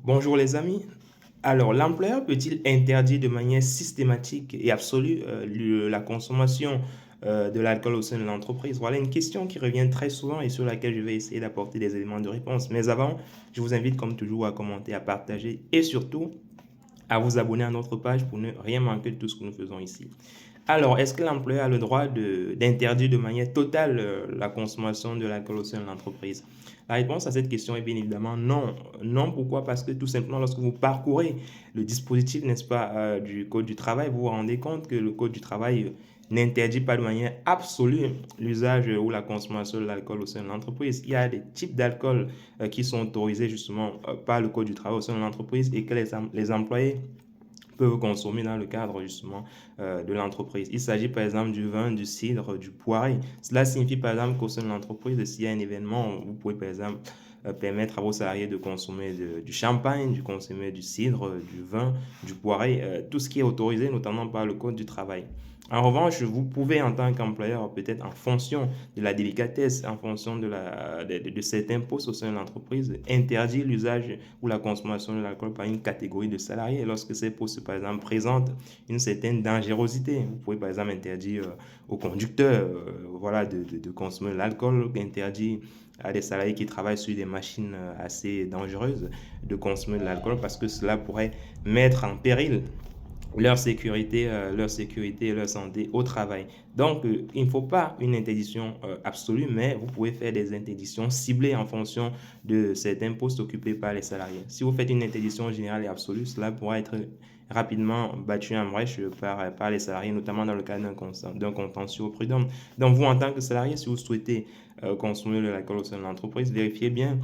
Bonjour les amis. Alors, l'employeur peut-il interdire de manière systématique et absolue la consommation de l'alcool au sein de l'entreprise? Voilà une question qui revient très souvent et sur laquelle je vais essayer d'apporter des éléments de réponse. Mais avant, je vous invite comme toujours à commenter, à partager et surtout à vous abonner à notre page pour ne rien manquer de tout ce que nous faisons ici. Alors, est-ce que l'employeur a le droit d'interdire de manière totale la consommation de l'alcool au sein de l'entreprise? La réponse à cette question est bien évidemment non. Non, pourquoi? Parce que tout simplement, lorsque vous parcourez le dispositif, n'est-ce pas, du Code du travail, vous vous rendez compte que le Code du travail n'interdit pas de manière absolue l'usage ou la consommation de l'alcool au sein de l'entreprise. Il y a des types d'alcool qui sont autorisés justement par le Code du travail au sein de l'entreprise et que les employés peuvent consommer dans le cadre justement de l'entreprise. Il s'agit par exemple du vin, du cidre, du poiré. Cela signifie par exemple qu'au sein de l'entreprise, s'il y a un événement, vous pouvez par exemple permettre à vos salariés de consommer du champagne, de consommer du cidre, du vin, du poiré, tout ce qui est autorisé notamment par le Code du travail. En revanche, vous pouvez en tant qu'employeur, peut-être en fonction de la délicatesse, en fonction de certains postes au sein de l'entreprise, interdire l'usage ou la consommation de l'alcool par une catégorie de salariés lorsque ces postes, par exemple, présentent une certaine dangerosité. Vous pouvez, par exemple, interdire aux conducteurs voilà, de consommer de l'alcool, interdire à des salariés qui travaillent sur des machines assez dangereuses de consommer de l'alcool parce que cela pourrait mettre en péril leur sécurité et leur santé au travail. Donc, il ne faut pas une interdiction absolue, mais vous pouvez faire des interdictions ciblées en fonction de certains postes occupés par les salariés. Si vous faites une interdiction générale et absolue, cela pourra être rapidement battu en brèche par les salariés, notamment dans le cadre d'un contentieux au prud'homme. Donc, vous, en tant que salarié, si vous souhaitez consommer de l'alcool au sein de l'entreprise, vérifiez bien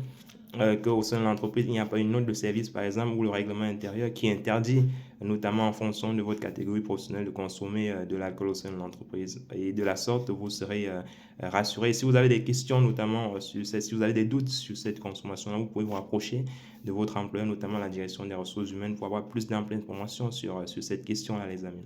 qu'au sein de l'entreprise, il n'y a pas une note de service, par exemple, ou le règlement intérieur qui interdit, notamment en fonction de votre catégorie professionnelle, de consommer de l'alcool au sein de l'entreprise. Et de la sorte, vous serez rassuré. Si vous avez des questions, notamment si vous avez des doutes sur cette consommation-là, vous pouvez vous rapprocher de votre employeur, notamment la direction des ressources humaines, pour avoir plus d'informations sur cette question-là, les amis.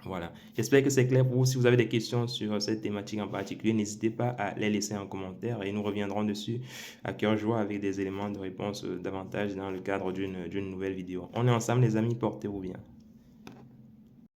Voilà. J'espère que c'est clair pour vous. Si vous avez des questions sur cette thématique en particulier, n'hésitez pas à les laisser en commentaire et nous reviendrons dessus à cœur joie avec des éléments de réponse davantage dans le cadre d'une nouvelle vidéo. On est ensemble, les amis, portez-vous bien.